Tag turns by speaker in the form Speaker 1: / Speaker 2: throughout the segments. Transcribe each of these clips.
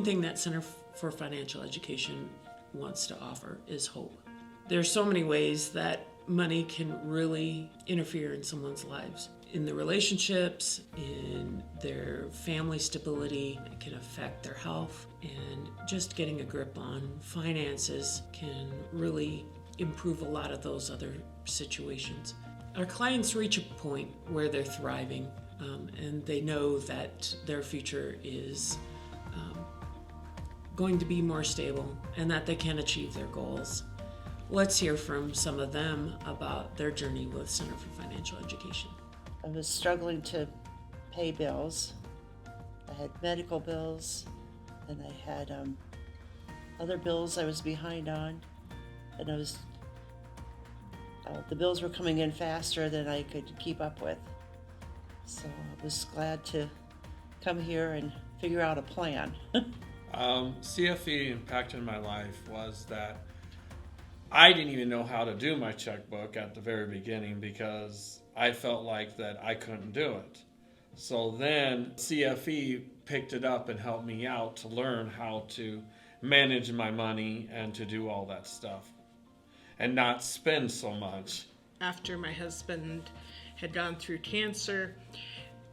Speaker 1: main thing that Center for Financial Education wants to offer is hope. There's so many ways that money can really interfere in someone's lives. In their relationships, in their family stability, it can affect their health, and just getting a grip on finances can really improve a lot of those other situations. Our clients reach a point where they're thriving, and they know that their future is going to be more stable and that they can achieve their goals. Let's hear from some of them about their journey with Center for Financial Education.
Speaker 2: I was struggling to pay bills. I had medical bills, and I had other bills I was behind on, and the bills were coming in faster than I could keep up with. So I was glad to come here and figure out a plan.
Speaker 3: CFE impacted my life was that I didn't even know how to do my checkbook at the very beginning because I felt like that I couldn't do it. So then CFE picked it up and helped me out to learn how to manage my money and to do all that stuff and not spend so much.
Speaker 4: After my husband had gone through cancer,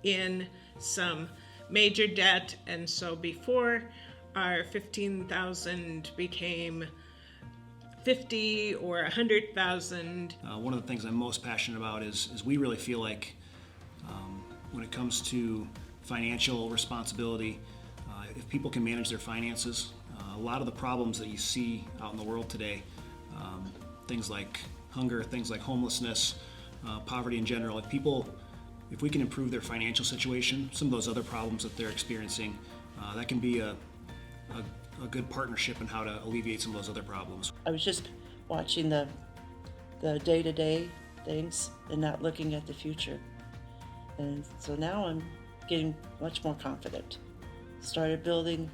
Speaker 4: in some major debt, and so before our $15,000 became $50,000 or $100,000.
Speaker 5: One of the things I'm most passionate about is we really feel like when it comes to financial responsibility, if people can manage their finances, a lot of the problems that you see out in the world today, things like hunger, things like homelessness, poverty in general, if we can improve their financial situation, some of those other problems that they're experiencing, that can be a good partnership in how to alleviate some of those other problems.
Speaker 2: I was just watching the day-to-day things and not looking at the future. And so now I'm getting much more confident. Started building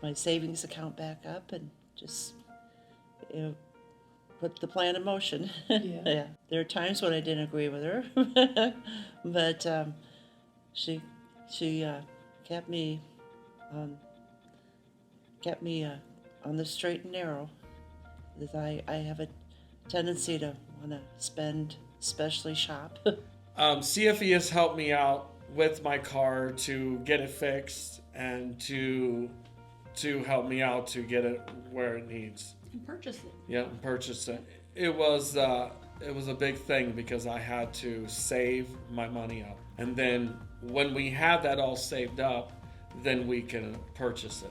Speaker 2: my savings account back up and just put the plan in motion. Yeah. There are times when I didn't agree with her, but she kept me on the straight and narrow. Because I have a tendency to want to spend, especially shop.
Speaker 3: CFE has helped me out with my car to get it fixed and to help me out to get it where it needs.
Speaker 6: And purchase it.
Speaker 3: Yeah, and purchase it. It was a big thing because I had to save my money up. And then when we have that all saved up, then we can purchase it.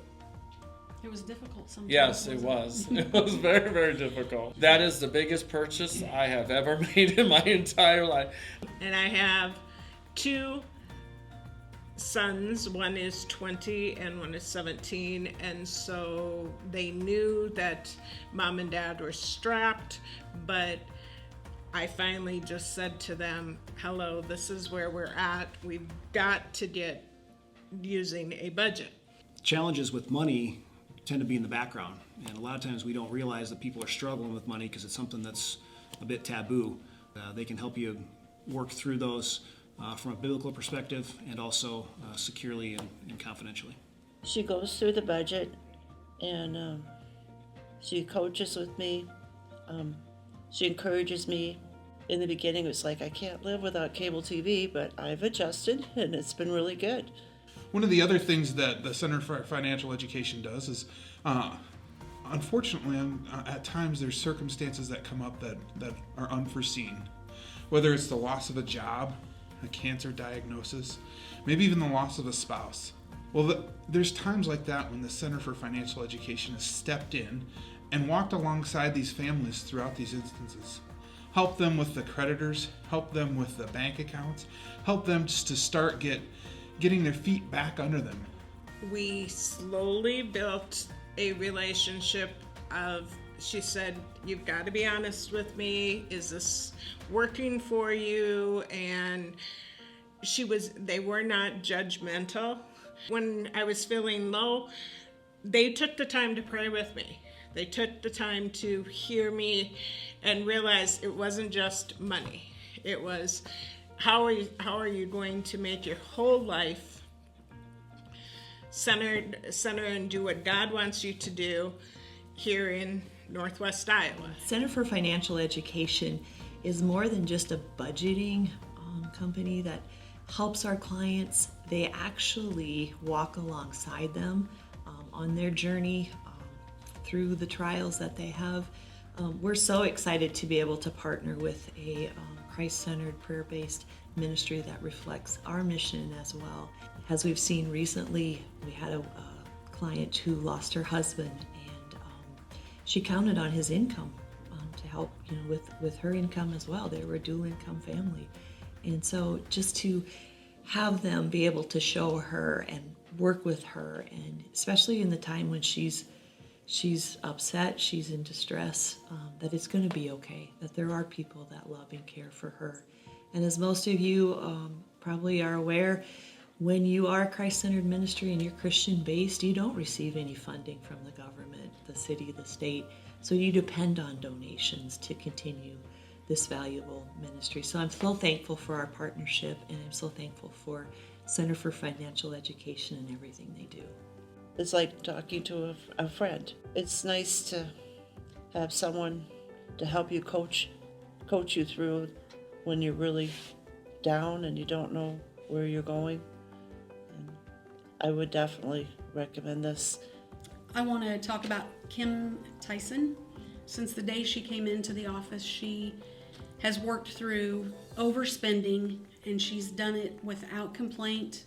Speaker 6: It was difficult sometimes.
Speaker 3: Yes, it was. It was very, very difficult. That is the biggest purchase I have ever made in my entire life.
Speaker 4: And I have two sons. One is 20 and one is 17. And so they knew that mom and dad were strapped, but I finally just said to them, hello, this is where we're at. We've got to get using a budget.
Speaker 5: Challenges with money tend to be in the background, and a lot of times we don't realize that people are struggling with money because it's something that's a bit taboo. They can help you work through those from a biblical perspective and also securely and confidentially.
Speaker 2: She goes through the budget and she coaches with me. She encourages me. In the beginning, it was like, I can't live without cable TV, but I've adjusted and it's been really good.
Speaker 7: One of the other things that the Center for Financial Education does is, unfortunately, at times there's circumstances that come up that are unforeseen. Whether it's the loss of a job, a cancer diagnosis, maybe even the loss of a spouse. Well, there's times like that when the Center for Financial Education has stepped in and walked alongside these families throughout these instances. Help them with the creditors, help them with the bank accounts, help them just to start getting their feet back under them.
Speaker 4: We slowly built a relationship of, she said, you've got to be honest with me. Is this working for you? And they were not judgmental. When I was feeling low, they took the time to pray with me. They took the time to hear me and realize it wasn't just money. It was, how are you going to make your whole life center and do what God wants you to do here in Northwest Iowa.
Speaker 8: Center for Financial Education is more than just a budgeting company that helps our clients. They actually walk alongside them on their journey through the trials that they have. We're so excited to be able to partner with a Christ-centered, prayer-based ministry that reflects our mission as well. As we've seen recently, we had a client who lost her husband, and she counted on his income to help, with her income as well. They were a dual income family. And so just to have them be able to show her and work with her, and especially in the time when she's upset, she's in distress, that it's going to be okay, that there are people that love and care for her. And as most of you probably are aware, when you are a Christ-centered ministry and you're Christian-based, you don't receive any funding from the government, the city, the state. So you depend on donations to continue this valuable ministry. So I'm so thankful for our partnership, and I'm so thankful for Center for Financial Education and everything they do.
Speaker 2: It's like talking to a friend. It's nice to have someone to help you coach you through when you're really down and you don't know where you're going. And I would definitely recommend this.
Speaker 6: I want to talk about Kim Tyson. Since the day she came into the office, she has worked through overspending, and she's done it without complaint.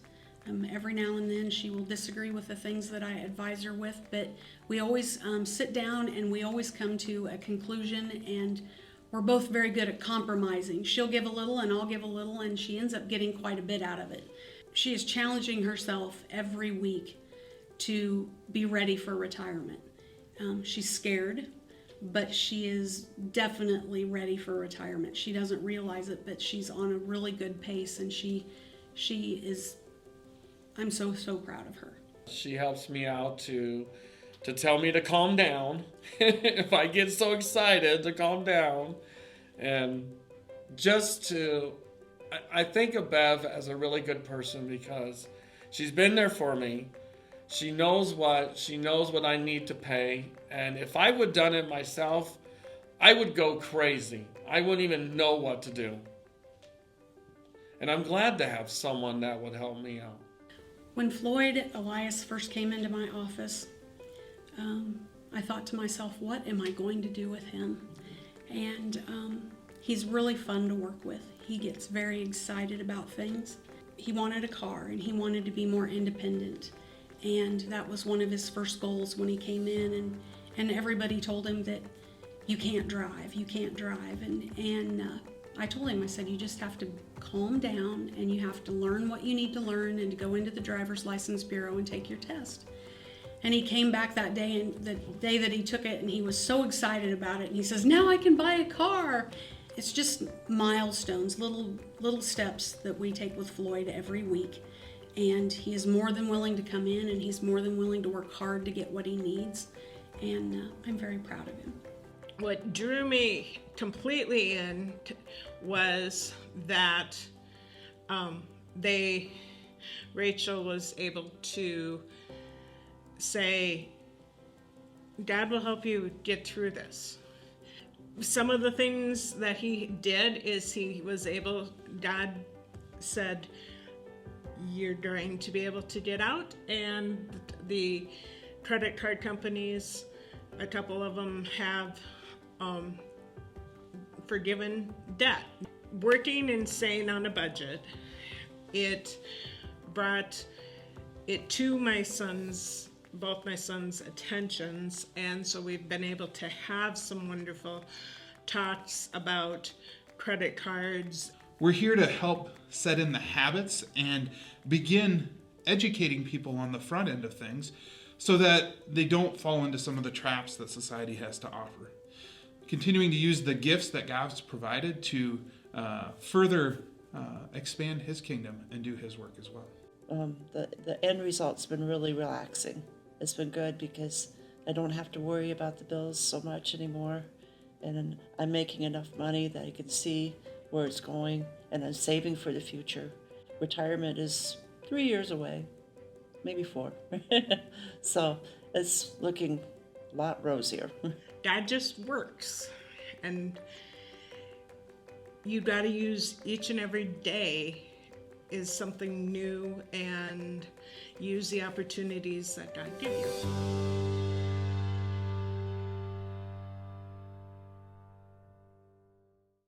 Speaker 6: Every now and then she will disagree with the things that I advise her with, but we always sit down and we always come to a conclusion, and we're both very good at compromising. She'll give a little and I'll give a little, and she ends up getting quite a bit out of it. She is challenging herself every week to be ready for retirement. She's scared, but she is definitely ready for retirement. She doesn't realize it, but she's on a really good pace, and she is, I'm so proud of her.
Speaker 3: She helps me out to tell me to calm down if I get so excited, to calm down. And just I think of Bev as a really good person because she's been there for me. She knows what I need to pay. And if I would have done it myself, I would go crazy. I wouldn't even know what to do. And I'm glad to have someone that would help me out.
Speaker 6: When Floyd Elias first came into my office, I thought to myself, what am I going to do with him? And he's really fun to work with. He gets very excited about things. He wanted a car, and he wanted to be more independent. And that was one of his first goals when he came in, and everybody told him that you can't drive. And I told him, I said, you just have to calm down, and you have to learn what you need to learn, and to go into the driver's license bureau and take your test. And he came back that day, and the day that he took it, and he was so excited about it, and he says, now I can buy a car. It's just milestones, little steps that we take with Floyd every week. And he is more than willing to come in, and he's more than willing to work hard to get what he needs. And I'm very proud of him.
Speaker 4: What drew me completely in was that Rachel was able to say, God will help you get through this. Some of the things that he did is God said, you're going to be able to get out, and the credit card companies, a couple of them have forgiven debt. Working and staying on a budget, it brought it to both my sons' attentions, and so we've been able to have some wonderful talks about credit cards.
Speaker 7: We're here to help set in the habits and begin educating people on the front end of things so that they don't fall into some of the traps that society has to offer. Continuing to use the gifts that God's provided to further expand his kingdom and do his work as well.
Speaker 2: The end result's been really relaxing. It's been good because I don't have to worry about the bills so much anymore, and I'm making enough money that I can see where it's going, and I'm saving for the future. Retirement is 3 years away, maybe 4. So it's looking a lot rosier.
Speaker 4: God just works, and you got to use each and every day is something new, and use the opportunities that God gives you.